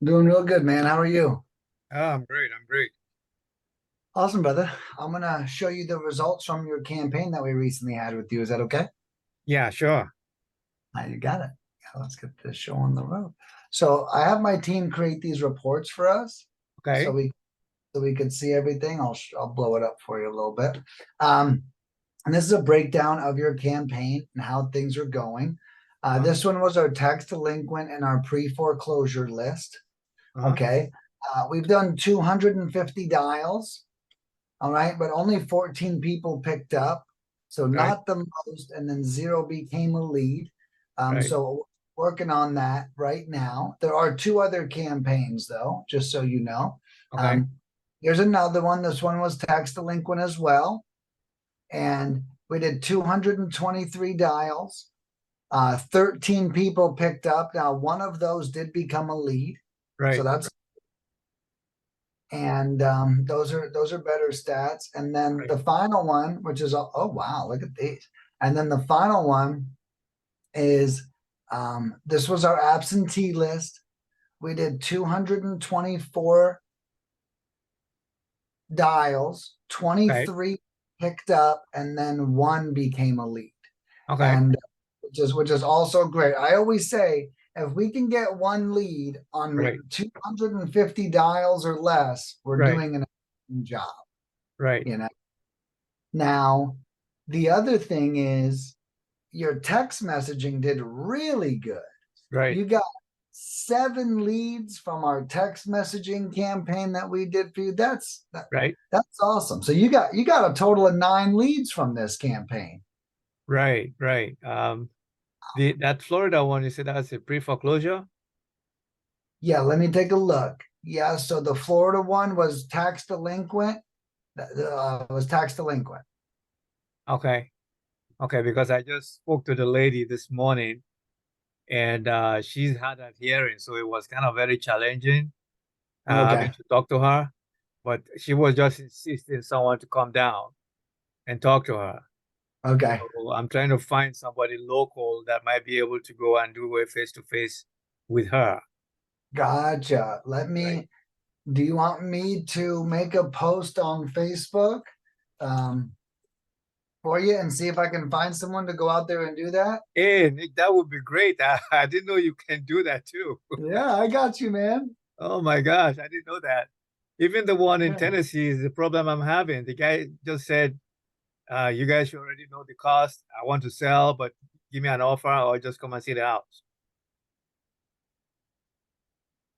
Doing real good, man. How are you? Oh, I'm great. I'm great. Awesome, brother. I'm gonna show you the results from your campaign that we recently had with you. Is that okay? Yeah, sure. You got it. Yeah, let's get this show on the road. So I have my team create these reports for us, so Okay. we can see everything. I'll blow it up for you a little bit. Um, and this is a breakdown of your campaign and how things are going. Uh-huh. This one was our tax delinquent and our pre-foreclosure list. Uh-huh. Okay. We've done 250 dials. All right, but only 14 people picked up, so Right. not the most, and then zero became a lead. Right. So working on that right now. There are two other campaigns though, just so you know. Okay. Um, here's another one. This one was tax delinquent as well, and we did 223 dials. 13 people picked up. Now, one of those did become a lead, so Right. that's and those are better stats. And then Right. the final one, which is oh wow, look at these. And then the final one is this was our absentee list. We did 224 dials, Okay. 23 picked up, and then one became a lead. Okay. And which is also great. I always say if we can get one lead on Right. 250 dials or less, we're Right. doing an amazing job, Right. you know. Now, the other thing is your text messaging did really good. Right. You got 7 leads from our text messaging campaign that we did for you. Right. That's awesome. So you got a total of 9 leads from this campaign. Right. Right. The that Florida one, you said that's a pre-foreclosure? Yeah, let me take a look. Yeah, so the Florida one was tax delinquent. Was tax delinquent. Okay. Okay, because I just spoke to the lady this morning and she's had that hearing, so it was kind of very challenging having Okay. to talk to her. But she was just insisting someone to come down and talk to her. Okay. So I'm trying to find somebody local that might be able to go and do a face-to-face with her, Gotcha. right? Do you want me to make a post on Facebook um, for you and see if I can find someone to go out there and do that? Hey, Nick, that would be great. I didn't know you can do that too. Yeah, I got you, man. Oh my gosh, I didn't know that. Even the one in Yeah. Tennessee is the problem I'm having. The guy just said, you guys should already know the cost. I want to sell, but give me an offer or just come and see the house.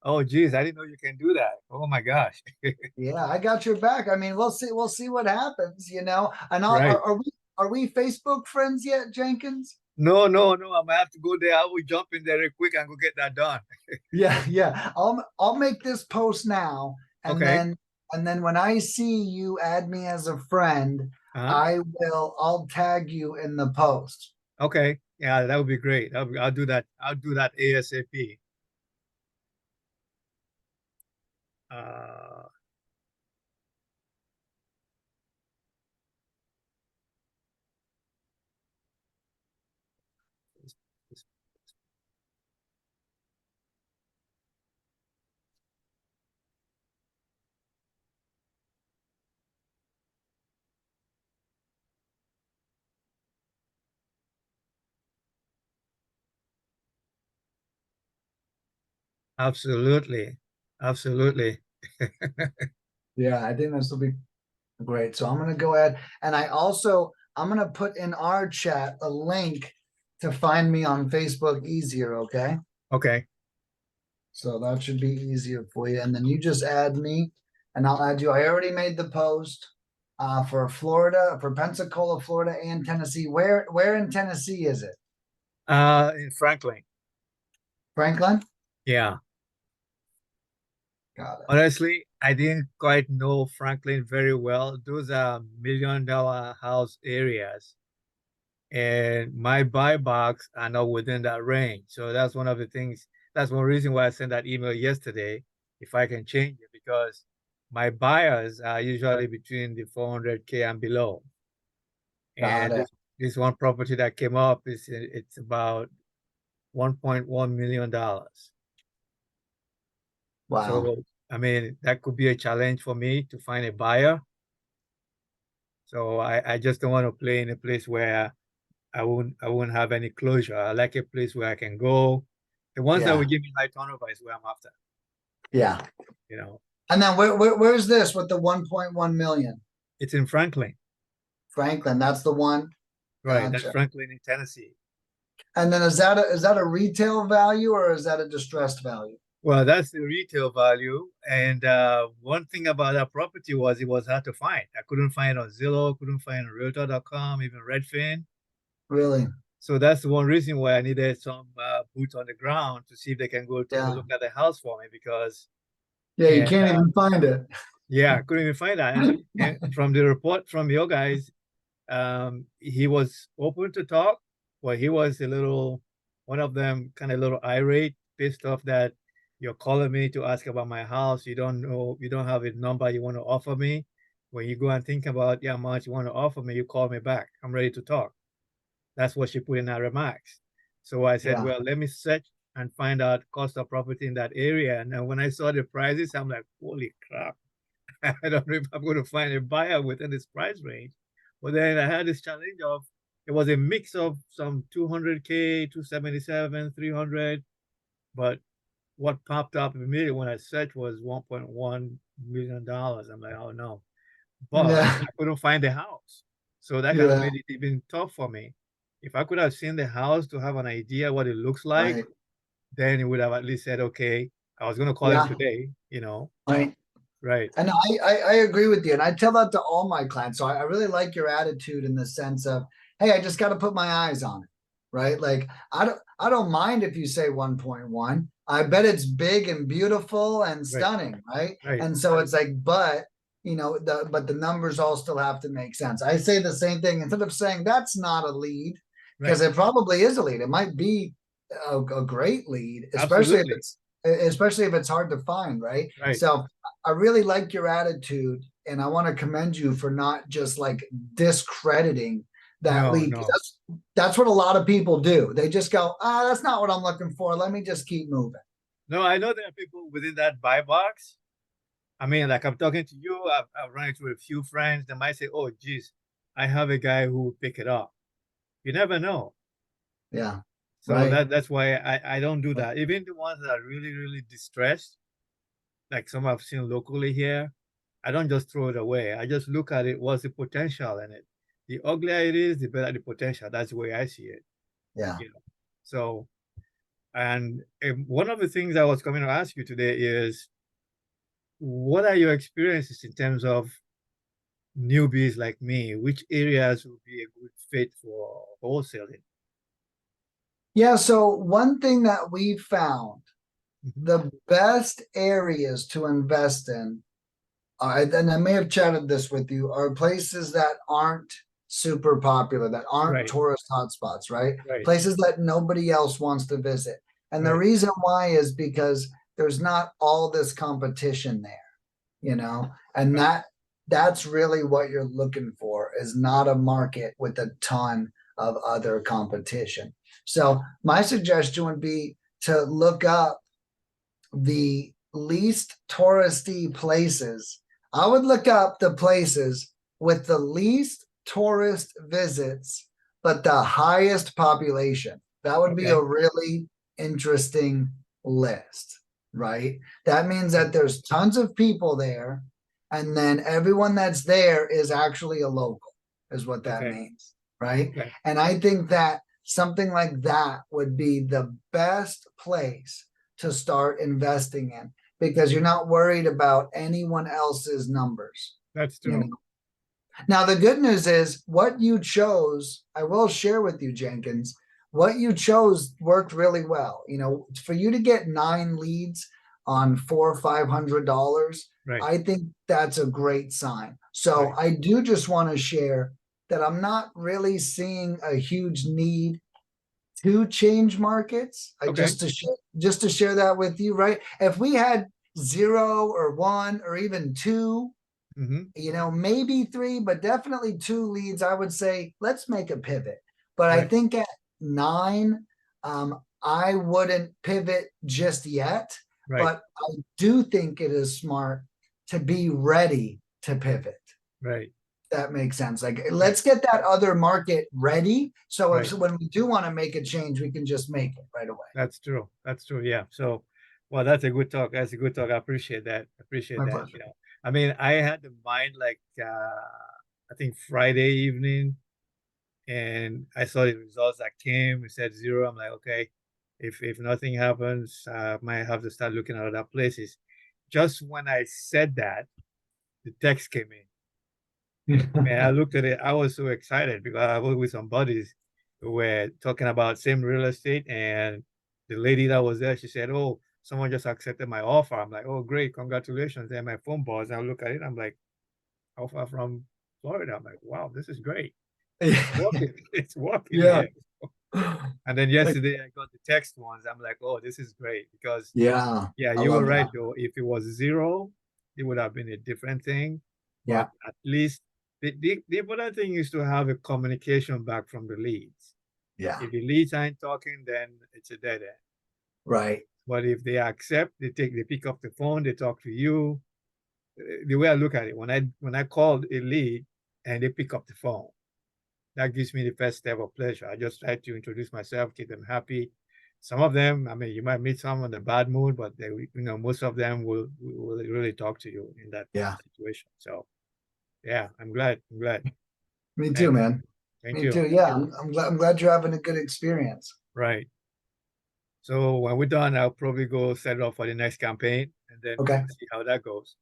Oh, geez, I didn't know you can do that. Oh my gosh. Yeah, I got your back. I mean, we'll see what happens, you know. And Right. are we Facebook friends yet, Jenkins? No, no, no. I'm gonna have to go there. I will jump in there real quick and go get that done. Yeah, yeah. I'll make this post now, and Okay. then when I see you add me as a friend, Uh-huh. I'll tag you in the post. Okay. Yeah, that would be great. I'll do that. I'll do that ASAP. Uh, absolutely. Absolutely. Yeah, I think this will be great. So I'm gonna go ahead and I'm gonna put in our chat a link to find me on Facebook easier, okay? Okay. So that should be easier for you. And then you just add me and I'll add you. I already made the post for Florida, for Pensacola, Florida, and Tennessee. Where in Tennessee is it? In Franklin. Franklin? Yeah. Got it. Honestly, I didn't quite know Franklin very well. Those are $1 million house areas, and my buy box are not within that range. So that's one of the things. That's one reason why I sent that email yesterday. If I can change it, because my buyers are usually between the 400K and below. Got And it. this one property that came up is it's about $1.1 million. Wow. So, I mean, that could be a challenge for me to find a buyer. So I just don't want to play in a place where I won't have any closure. I like a place where I can go. The ones that will Yeah. give me high turnover is where I'm after, Yeah. you know. And then where's this with the 1.1 million? It's in Franklin, Franklin, that's the one. right? That's Gotcha. Franklin in Tennessee. And then is that a retail value or is that a distressed value? Well, that's the retail value. And one thing about that property was it was hard to find. I couldn't find it on Zillow, couldn't find it on Realtor.com, even Redfin. Really? So that's the one reason why I needed some boots on the ground to see if they can go take a Yeah. look at the house for me because, Yeah, you and can't even find it. yeah, I couldn't even find that. And from the report from your guys, he was open to talk, but he was a little, one of them kind of a little irate, pissed off that you're calling me to ask about my house. You don't know, you don't have a number you want to offer me. When you go and think about how much you want to offer me, you call me back. I'm ready to talk. That's what she put in her remarks. So I said, Yeah. well, let me search and find out cost of property in that area. And then when I saw the prices, I'm like, holy crap. I don't know if I'm going to find a buyer within this price range. But then I had this challenge of it was a mix of some 200K, 277, 300. But what popped up immediately when I searched was $1.1 million. I'm like, oh no. But Yeah. I couldn't find the house. So that kind of Yeah. made it even tough for me. If I could have seen the house to have an idea what it looks like, Right. then it would have at least said, okay, I was going to call him Yeah. today, Right. right, And I agree with you. And I tell that to all my clients. So I really like your attitude in the sense of, hey, I just got to put my eyes on it. Right. Like I don't mind if you say 1.1. I bet it's big and beautiful and right, stunning, right? right, And so it's like, but the numbers all still have to make sense. I say the same thing instead of saying that's not a lead, because right. it probably is a lead. It might be a great lead, Absolutely. especially if it's hard to find, right? Right. So I really like your attitude, and I want to commend you for not just like discrediting that No, lead. no. That's what a lot of people do. They just go, that's not what I'm looking for. Let me just keep moving. No, I know there are people within that buy box. I mean, like I'm talking to you, I've run into a few friends. They might say, oh, geez, I have a guy who will pick it up. You never know. Yeah. So Right. that's why I don't do that. Even the ones that are really, really distressed, like some I've seen locally here, I don't just throw it away. I just look at it, what's the potential in it? The uglier it is, the better the potential. That's the way I see it, Yeah. you know. So, and one of the things I was coming to ask you today is, what are your experiences in terms of newbies like me? Which areas would be a good fit for wholesaling? Yeah. So one thing that we found, Mhm. the best areas to invest in, and I may have chatted this with you, are places that aren't super popular, that aren't Right, tourist hotspots, right? right, Places that nobody else wants to visit. And the right. reason why is because there's not all this competition there, and Right. that's really what you're looking for, is not a market with a ton of other competition. So my suggestion would be to look up the least touristy places. I would look up the places with the least tourist visits, but the highest population. That would be a Okay. really interesting list, right? That means Okay. that there's tons of people there, and then everyone that's there is actually a local, is what that Okay. means, right? Okay. And I think that something like that would be the best place to start investing in, because you're not worried about anyone else's numbers. That's You true. know. Now the good news is what you chose. I will share with you, Jenkins. What you chose worked really well. For you to get 9 leads on $400-500, Right. I think that's a great sign. So Right. I do just want to share that I'm not really seeing a huge need to change markets. I Okay. just to share that with you, right? If we had 0 or 1 or even 2, Hmm. maybe 3, but definitely 2 leads, I would say let's make a pivot. But I Right. think at 9, I wouldn't pivot just yet. Right. but I do think it is smart to be ready to pivot. Right. That makes sense. Like, Yeah. let's get that other market ready. So if Right. when we do want to make a change, we can just make it right away. That's true. That's true. Yeah. So, well, that's a good talk. That's a good talk. I appreciate that. Appreciate My that. pleasure. I mean, I had the mind like I think Friday evening, and I saw the results that came. It said zero. I'm like, okay, if nothing happens, I might have to start looking at other places. Just when I said that, the text came in. And I looked at it, I was so excited because I was with some buddies who were talking about same real estate, and the lady that was there, she said, "Oh, someone just accepted my offer." I'm like, "Oh, great, congratulations!" And my phone buzzed. I look at it, I'm like, "Offer from Florida." I'm like, "Wow, this is great. It's working. It's working Yeah. here." And then yesterday I got the text ones. I'm like, "Oh, this is great," because Yeah. yeah, I you were love right that. though. If it was zero, it would have been a different thing. Yeah. But at least the important thing is to have a communication back from the leads. Yeah. If the leads aren't talking, then it's a dead end. Right. But if they accept, they pick up the phone, they talk to you. The way I look at it, when I called a lead and they pick up the phone, that gives me the first step of pleasure. I just try to introduce myself, keep them happy. Some of them, I mean, you might meet some in a bad mood, but most of them will really talk to you in that Yeah. situation. So yeah, I'm glad. I'm glad. Me too, Thanks. man. Thank Me you. too. Yeah. I'm glad you're having a good experience. Right. So when we're done, I'll probably go set it up for the next campaign, and then Okay. we'll see how that goes.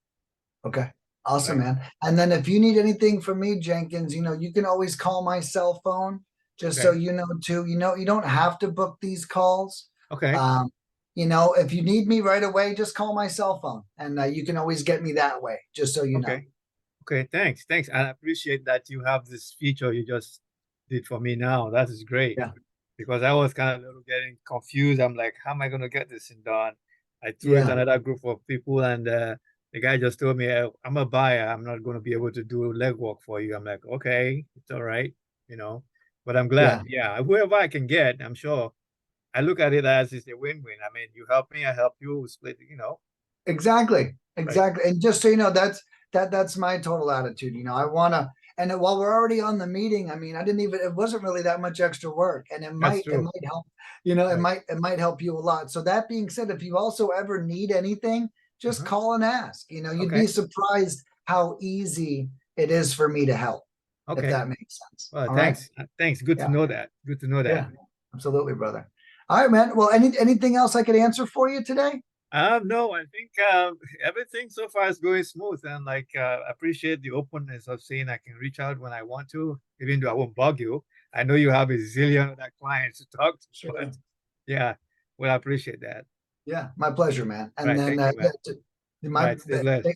Okay. Awesome, Right. man. And then if you need anything from me, Jenkins, you can always call my cell phone, just so Okay. you know too. You don't have to book these calls. Okay. Um, if you need me right away, just call my cell phone, and you can always get me that way, just so you know. Okay. Okay. Thanks. Thanks. I appreciate that you have this feature you just did for me now. That is great. Yeah. Because I was kind of a little getting confused. I'm like, how am I going to get this thing done? I threw it to Yeah. another group of people, and the guy just told me, I'm a buyer. I'm not going to be able to do legwork for you. I'm like, okay, it's all right, you know. But I'm glad. Yeah. Yeah, whoever I can get, I'm sure. I look at it as it's a win-win. I mean, you help me, I help you, we split. Exactly. Right. Exactly. And just so you know, that's my total attitude. I wanna, and while we're already on the meeting, I mean, it wasn't really that much extra work, and it That's might it true. might help, it Right. might help you a lot. So that being said, if you also ever need anything, just Uh-huh. call and ask. You'd Okay. be surprised how easy it is for me to help, if Okay. that makes sense. Well, All right. thanks. Thanks. Good to Yeah. know that. Good to know that. Yeah. Absolutely, brother. All right, man. Well, anything else I could answer for you today? No, I think everything so far is going smooth, and like appreciate the openness of saying I can reach out when I want to, even though I won't bug you. I know you have a zillion other clients to talk to, but Sure. yeah, well, I appreciate that. Yeah, my pleasure, man. And Right, then, thank you, yeah, man. my Right, stay blessed.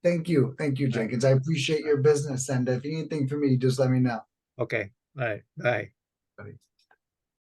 thank you, Right, Jenkins. I appreciate right. your business, and if you need anything from me, just let me know. Okay, right, bye. Buddy.